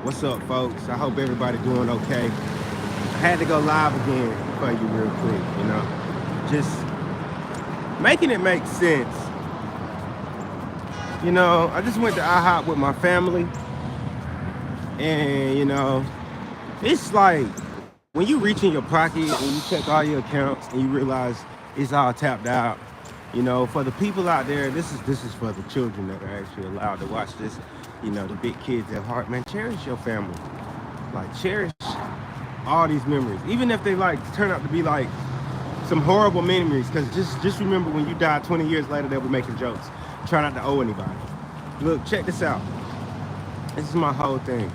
What's up, folks? I hope everybody doing okay. I had to go live again for you real quick, just making it make sense. I just went to IHOP with my family, and it's like when you reach in your pocket and you check all your accounts and you realize it's all tapped out. For the people out there, this is for the children that are actually allowed to watch this. The big kids at heart, man, cherish your family. Like cherish all these memories, even if they like turn out to be like some horrible memories. Because just remember, when you die 20 years later, they'll be making jokes. Try not to owe anybody. Look, check this out. This is my whole thing.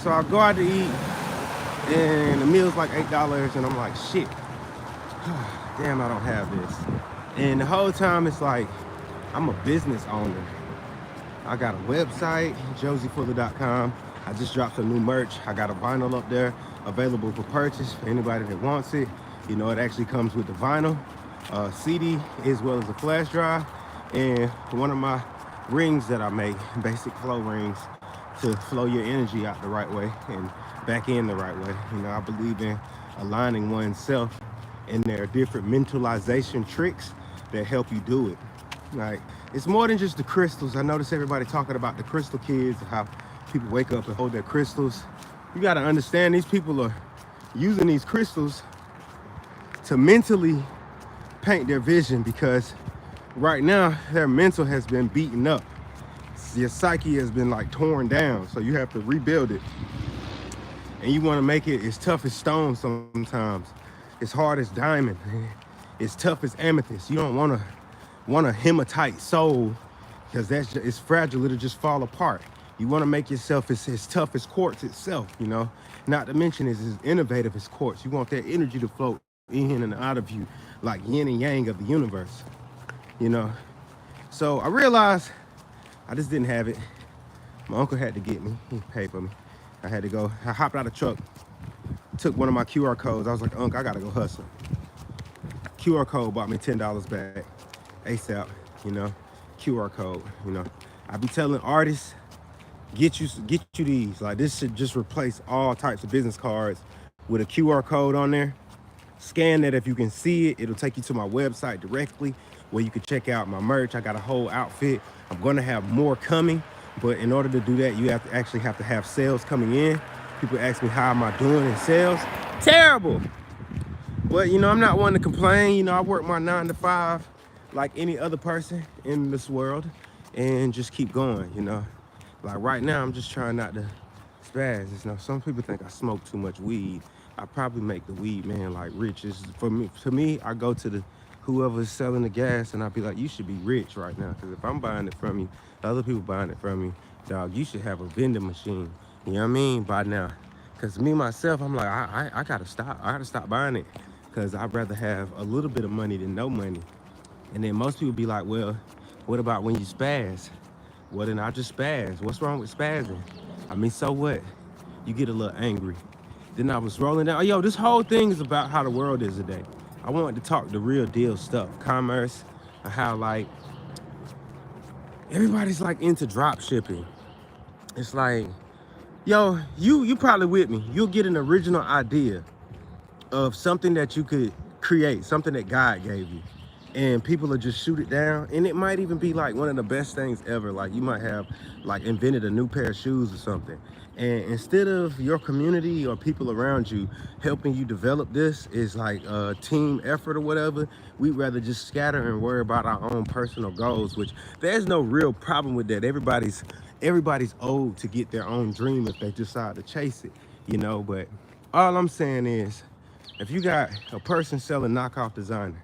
So I go out to eat, and the meal's like $8, and I'm like, shit, damn, I don't have this. And the whole time it's like, I'm a business owner. I got a website, josiefuller.com. I just dropped some new merch. I got a vinyl up there available for purchase for anybody that wants it. It actually comes with the vinyl, CD, as well as a flash drive, and one of my rings that I make, basic flow rings, to flow your energy out the right way and back in the right way. I believe in aligning oneself, and there are different mentalization tricks that help you do it. Like, it's more than just the crystals. I notice everybody talking about the crystal kids, how people wake up and hold their crystals. You got to understand, these people are using these crystals to mentally paint their vision, because right now their mental has been beaten up. Your psyche has been like torn down, so you have to rebuild it. And you want to make it as tough as stone sometimes, as hard as diamond, as tough as amethyst. You don't want a hematite soul, because it's fragile. It'll just fall apart. You want to make yourself as tough as quartz itself, not to mention it's as innovative as quartz. You want that energy to float in and out of you like yin and yang of the universe. So I realized I just didn't have it. My uncle had to get me. He paid for me. I had to go. I hopped out of the truck, took one of my QR codes. I was like, Uncle, I gotta go hustle. QR code bought me $10 back ASAP. QR code. I be telling artists, get you these. Like, this should just replace all types of business cards with a QR code on there. Scan that. If you can see it, it'll take you to my website directly, where you can check out my merch. I got a whole outfit. I'm gonna have more coming, but in order to do that, you have to have sales coming in. People ask me, how am I doing in sales? Terrible. But I'm not one to complain. I work my 9 to 5 like any other person in this world, and just keep going. Like right now, I'm just trying not to spaz. Some people think I smoke too much weed. I probably make the weed man like rich. To me, I go to the whoever's selling the gas, and I'd be like, you should be rich right now, because if I'm buying it from you, other people buying it from you, dog, you should have a vending machine. You know what I mean? By now. Because me myself, I'm like, I gotta stop. I gotta stop buying it, because I'd rather have a little bit of money than no money. And then most people be like, well, what about when you spaz? Well, then I just spaz. What's wrong with spazzing? I mean, so what? You get a little angry. Then I was rolling down. Oh, yo, this whole thing is about how the world is today. I wanted to talk the real deal stuff, commerce, and how like everybody's like into drop shipping. It's like, yo, you probably with me. You'll get an original idea of something that you could create, something that God gave you, and people will just shoot it down. And it might even be like one of the best things ever. Like, you might have like invented a new pair of shoes or something. And instead of your community or people around you helping you develop this, is like a team effort or whatever, we'd rather just scatter and worry about our own personal goals, which there's no real problem with that. Everybody's owed to get their own dream if they decide to chase it, but all I'm saying is, if you got a person selling knockoff designer,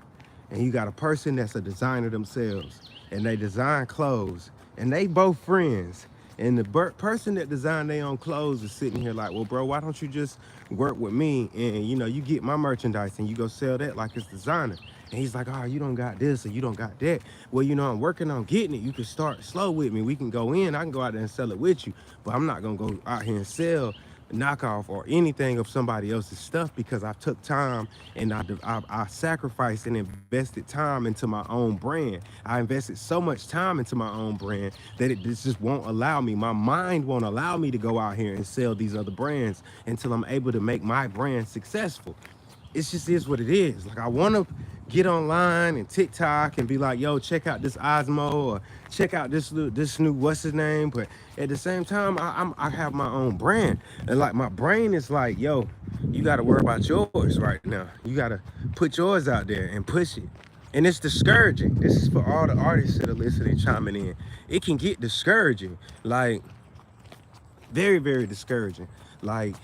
and you got a person that's a designer themselves, and they design clothes, and they both friends, and the person that designed their own clothes is sitting here like, well, bro, why don't you just work with me, and you get my merchandise and you go sell that like it's designer. And he's like, oh, you don't got this or you don't got that. Well, I'm working on getting it. You can start slow with me. We can go in. I can go out there and sell it with you, but I'm not gonna go out here and sell knockoff or anything of somebody else's stuff, because I took time and I sacrificed and invested time into my own brand. I invested so much time into my own brand that it just won't allow me. My mind won't allow me to go out here and sell these other brands until I'm able to make my brand successful. It's just is what it is. Like, I want to get online and TikTok and be like, yo, check out this Osmo, or check out this new what's his name. But at the same time, I have my own brand, and like my brain is like, yo, you got to worry about yours right now. You got to put yours out there and push it. And it's discouraging. This is for all the artists that are listening, chiming in. It can get discouraging, like very, very discouraging. Like,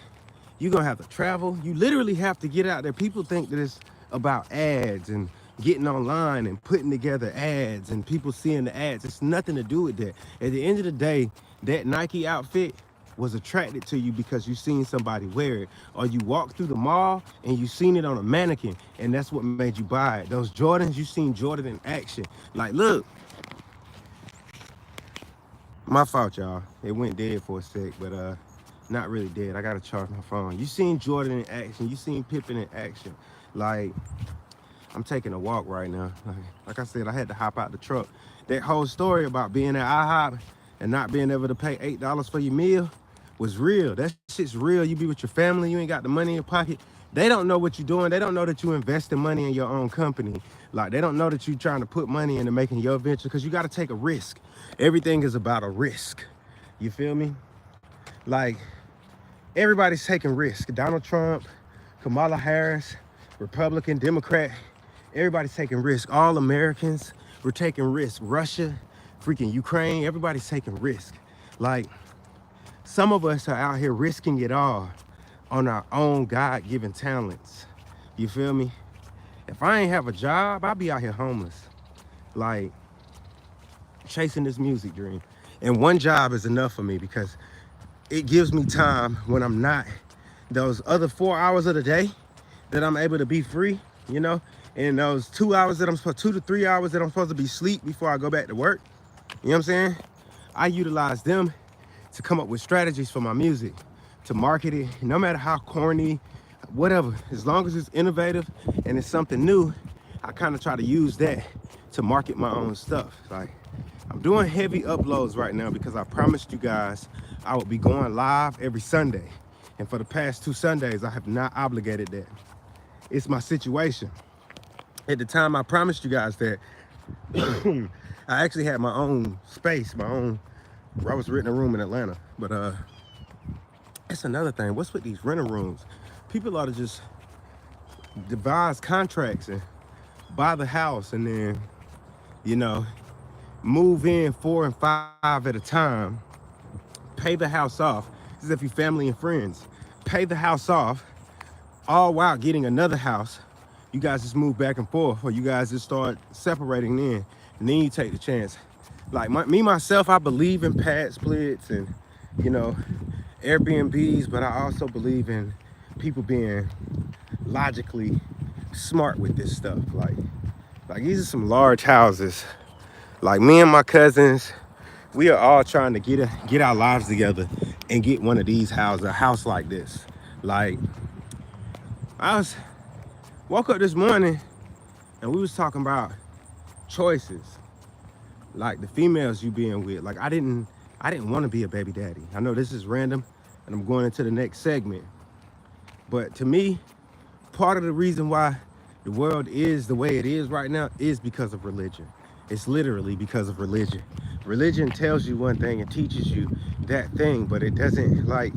you're gonna have to travel. You literally have to get out there. People think that it's about ads and getting online and putting together ads and people seeing the ads. It's nothing to do with that. At the end of the day, that Nike outfit was attracted to you because you seen somebody wear it, or you walked through the mall and you seen it on a mannequin, and that's what made you buy it. Those Jordans, you seen Jordan in action. Like, look, my fault, y'all. It went dead for a sec, but not really dead. I gotta charge my phone. You seen Jordan in action. You seen Pippen in action. Like, I'm taking a walk right now. Like I said, I had to hop out the truck. That whole story about being at IHOP and not being able to pay $8 for your meal was real. That shit's real. You be with your family, you ain't got the money in your pocket. They don't know what you're doing. They don't know that you investing money in your own company. Like, they don't know that you trying to put money into making your venture, because you got to take a risk. Everything is about a risk. You feel me? Like, everybody's taking risk. Donald Trump, Kamala Harris, Republican, Democrat, everybody's taking risk. All Americans, we're taking risk. Russia, freaking Ukraine, everybody's taking risk. Like, some of us are out here risking it all on our own God-given talents. You feel me? If I ain't have a job, I'd be out here homeless, like chasing this music dream. And one job is enough for me, because it gives me time when I'm not, those other 4 hours of the day that I'm able to be free, you know, and those 2 hours that I'm supposed, 2 to 3 hours that I'm supposed to be asleep before I go back to work. You know what I'm saying? I utilize them to come up with strategies for my music, to market it, no matter how corny, whatever, as long as it's innovative and it's something new. I kind of try to use that to market my own stuff. Like, I'm doing heavy uploads right now because I promised you guys I would be going live every Sunday. And for the past 2 Sundays, I have not obligated that. It's my situation. At the time I promised you guys that, I actually had my own space, my own, I was renting a room in Atlanta. But that's another thing. What's with these rental rooms? People ought to just devise contracts and buy the house, and then, you know, move in 4 and 5 at a time, pay the house off. This is if you're family and friends. Pay the house off, all while getting another house. You guys just move back and forth, or you guys just start separating then, and then you take the chance. Like, myself, I believe in pad splits and, you know, Airbnbs, but I also believe in people being logically smart with this stuff. Like these are some large houses. Like, me and my cousins, we are all trying to get our lives together and get one of these houses, a house like this. Like, woke up this morning and we was talking about choices, like the females you being with. Like, I didn't want to be a baby daddy. I know this is random and I'm going into the next segment, but to me, part of the reason why the world is the way it is right now is because of religion. It's literally because of religion. Religion tells you one thing and teaches you that thing, but it doesn't, like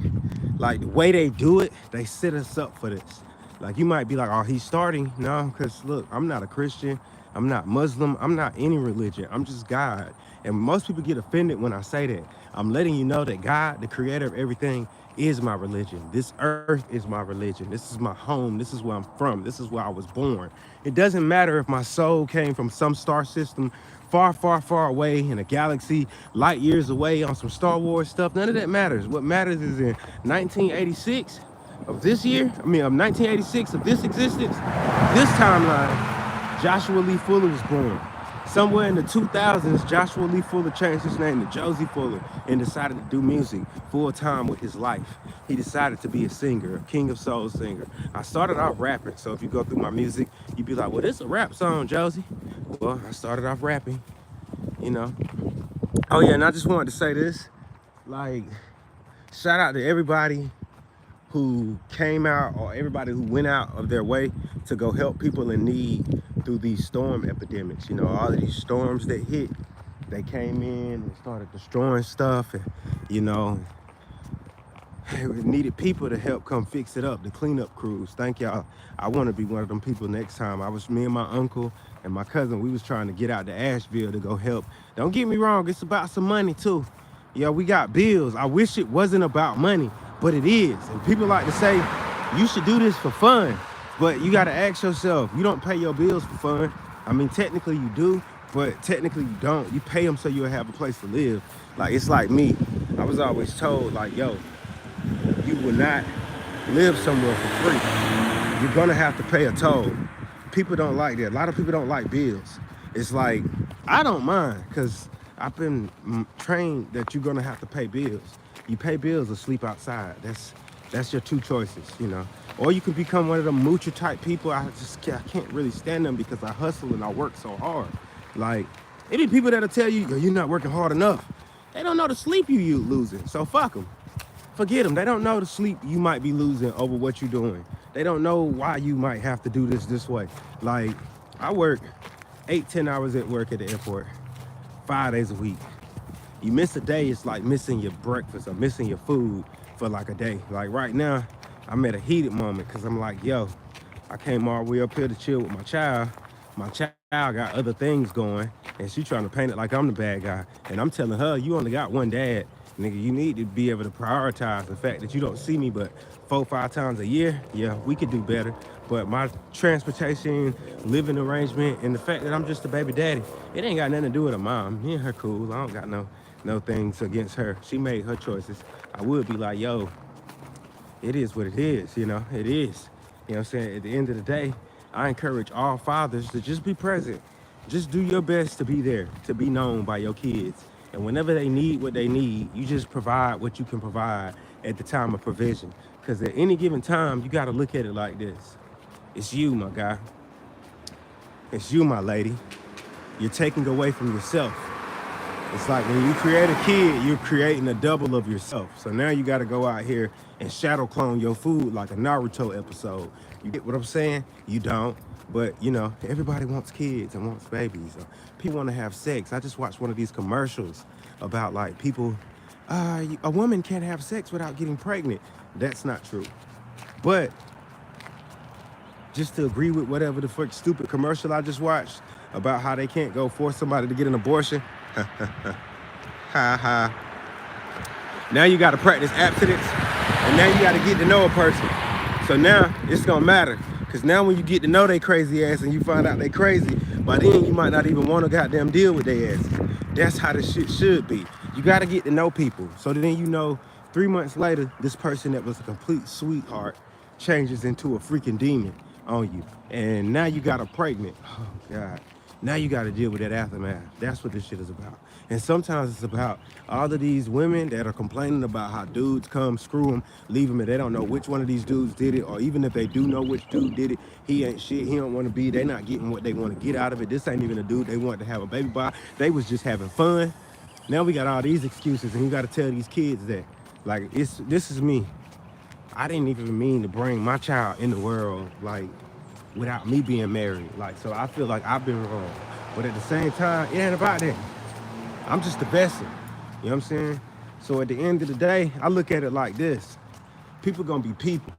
the way they do it, they set us up for this. Like, you might be like, oh, he's starting. No, because look, I'm not a Christian. I'm not Muslim. I'm not any religion. I'm just God. And most people get offended when I say that. I'm letting you know that God, the creator of everything, is my religion. This earth is my religion. This is my home. This is where I'm from. This is where I was born. It doesn't matter if my soul came from some star system far, far, far away in a galaxy, light years away on some Star Wars stuff. None of that matters. What matters is in 1986 of this year, of 1986 of this existence, this timeline, Joshua Lee Fuller was born. Somewhere in the 2000s, Joshua Lee Fuller changed his name to Josie Fuller and decided to do music full time with his life. He decided to be a singer, a king of soul singer. I started off rapping, so if you go through my music, you'd be like, well, this is a rap song, Josie. Well, I started off rapping, you know. Oh yeah, and I just wanted to say this, like, shout out to everybody who came out or everybody who went out of their way to go help people in need through these storm epidemics. You know, all of these storms that hit, they came in and started destroying stuff, and you know, it needed people to help come fix it up, the cleanup crews. Thank y'all. I want to be one of them people next time. Me and my uncle and my cousin, we was trying to get out to Asheville to go help. Don't get me wrong, it's about some money too. Yeah, we got bills. I wish it wasn't about money, but it is. And people like to say, you should do this for fun. But you got to ask yourself, you don't pay your bills for fun. I mean, technically you do, but technically you don't. You pay them so you'll have a place to live. Like, it's like me. I was always told, like, yo, you will not live somewhere for free. You're gonna have to pay a toll. People don't like that. A lot of people don't like bills. It's like, I don't mind, because I've been trained that you're gonna have to pay bills. You pay bills or sleep outside. That's your two choices, you know. Or you can become one of them moocher type people. I can't really stand them because I hustle and I work so hard. Like, it be people that'll tell you, you're not working hard enough. They don't know the sleep you losing, so fuck them. Forget them. They don't know the sleep you might be losing over what you're doing. They don't know why you might have to do this way. Like, I work 8-10 hours at work at the airport, 5 days a week. You miss a day, it's like missing your breakfast or missing your food for like a day. Like right now, I'm at a heated moment because I'm like, yo, I came all the way up here to chill with my child. My child got other things going, and she trying to paint it like I'm the bad guy. And I'm telling her, you only got one dad. Nigga, you need to be able to prioritize the fact that you don't see me but 4-5 times a year. Yeah, we could do better. But my transportation, living arrangement, and the fact that I'm just a baby daddy, it ain't got nothing to do with her mom. Me and her cool. I don't got no things against her. She made her choices. I would be like, yo, it is what it is, you know, it is. You know what I'm saying? At the end of the day, I encourage all fathers to just be present. Just do your best to be there, to be known by your kids. And whenever they need what they need, you just provide what you can provide at the time of provision. Because at any given time, you got to look at it like this. It's you, my guy. It's you, my lady. You're taking away from yourself. It's like when you create a kid, you're creating a double of yourself. So now you got to go out here and shadow clone your food like a Naruto episode. You get what I'm saying? You don't. But, you know, everybody wants kids and wants babies. People want to have sex. I just watched one of these commercials about, like, people, a woman can't have sex without getting pregnant. That's not true. But just to agree with whatever the fuck stupid commercial I just watched about how they can't go force somebody to get an abortion. Ha ha. Now you got to practice abstinence, and now you got to get to know a person. So now it's going to matter. Because now when you get to know they crazy ass and you find out they crazy, by then you might not even want to goddamn deal with their asses. That's how this shit should be. You got to get to know people. So then you know 3 months later, this person that was a complete sweetheart changes into a freaking demon on you. And now you got her pregnant. Oh, God. Now you got to deal with that aftermath. That's what this shit is about. And sometimes it's about all of these women that are complaining about how dudes come, screw them, leave them, and they don't know which one of these dudes did it, or even if they do know which dude did it, he ain't shit, he don't want to be, they not getting what they want to get out of it. This ain't even a dude they want to have a baby by. They was just having fun. Now we got all these excuses, and you got to tell these kids that, like, this is me. I didn't even mean to bring my child in the world, like, without me being married. Like, so I feel like I've been wrong. But at the same time, it ain't about that. I'm just the vessel. You know what I'm saying? So at the end of the day, I look at it like this. People gonna be people.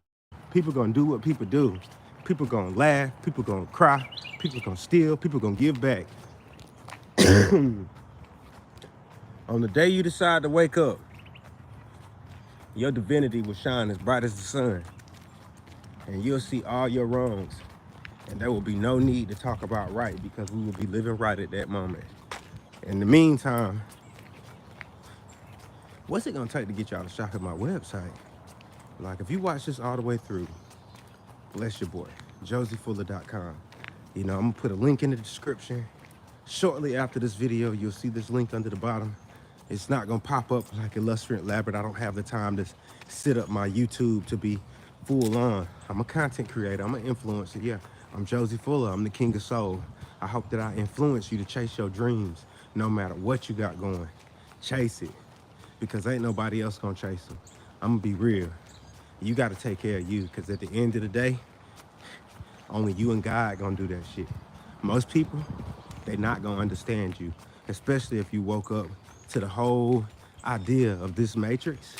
People gonna do what people do. People gonna laugh. People gonna cry. People gonna steal. People gonna give back. On the day you decide to wake up, your divinity will shine as bright as the sun. And you'll see all your wrongs. And there will be no need to talk about right because we will be living right at that moment. In the meantime, what's it gonna take to get y'all to shop at my website? Like, if you watch this all the way through, bless your boy, josiefuller.com. You know, I'm gonna put a link in the description. Shortly after this video, you'll see this link under the bottom. It's not gonna pop up like Illustrious Elaborate. I don't have the time to sit up my YouTube to be full on. I'm a content creator, I'm an influencer, yeah. I'm Josie Fuller, I'm the king of soul. I hope that I influence you to chase your dreams, no matter what you got going. Chase it, because ain't nobody else gonna chase them. I'm gonna be real. You gotta take care of you, because at the end of the day, only you and God gonna do that shit. Most people, they not gonna understand you, especially if you woke up to the whole idea of this matrix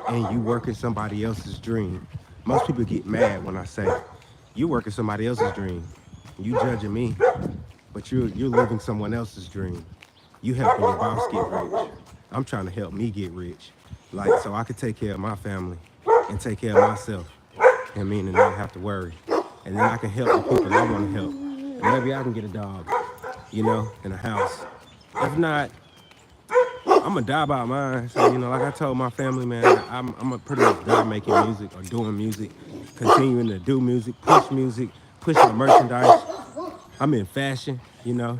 and you working somebody else's dream. Most people get mad when I say, you working somebody else's dream. You judging me, but you're living someone else's dream. You helping your boss get rich. I'm trying to help me get rich. Like, so I could take care of my family and take care of myself. And meaning not have to worry. And then I can help the people I want to help. And maybe I can get a dog, you know, in a house. If not, I'm gonna die by mine. So, you know, like I told my family, man, I'm gonna pretty much die making music or doing music, continuing to do music, push my merchandise. I'm in fashion, you know.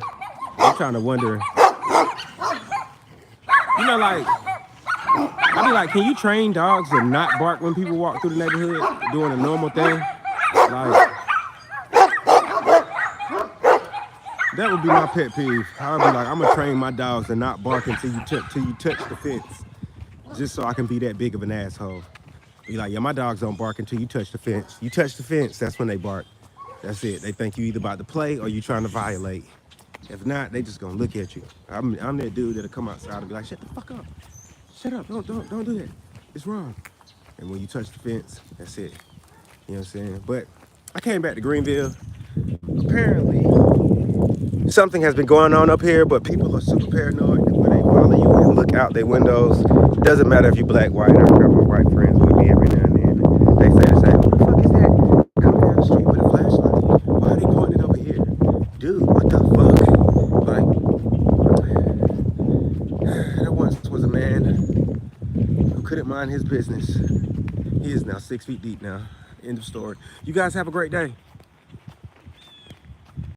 I'm trying to wonder, you know, like, I be like, can you train dogs to not bark when people walk through the neighborhood doing a normal thing? Like, that would be my pet peeve. I'd be like, I'm gonna train my dogs to not bark until you touch the fence, just so I can be that big of an asshole. Be like, yeah, my dogs don't bark until you touch the fence. You touch the fence, that's when they bark. That's it. They think you either about to play or you trying to violate. If not, they just gonna look at you. I'm that dude that'll come outside and be like, shut the fuck up. Shut up, don't do that. It's wrong. And when you touch the fence, that's it. You know what I'm saying? But I came back to Greenville. Apparently, something has been going on up here, but people are super paranoid when they follow you and look out their windows. It doesn't matter if you black, white, or got my white friends with me every now and then. They say the same, who the fuck is that coming down the street with a flashlight? Why are they pointing over here? Dude, what the fuck? Like, there once was a man who couldn't mind his business. He is now 6 feet deep now. End of story. You guys have a great day.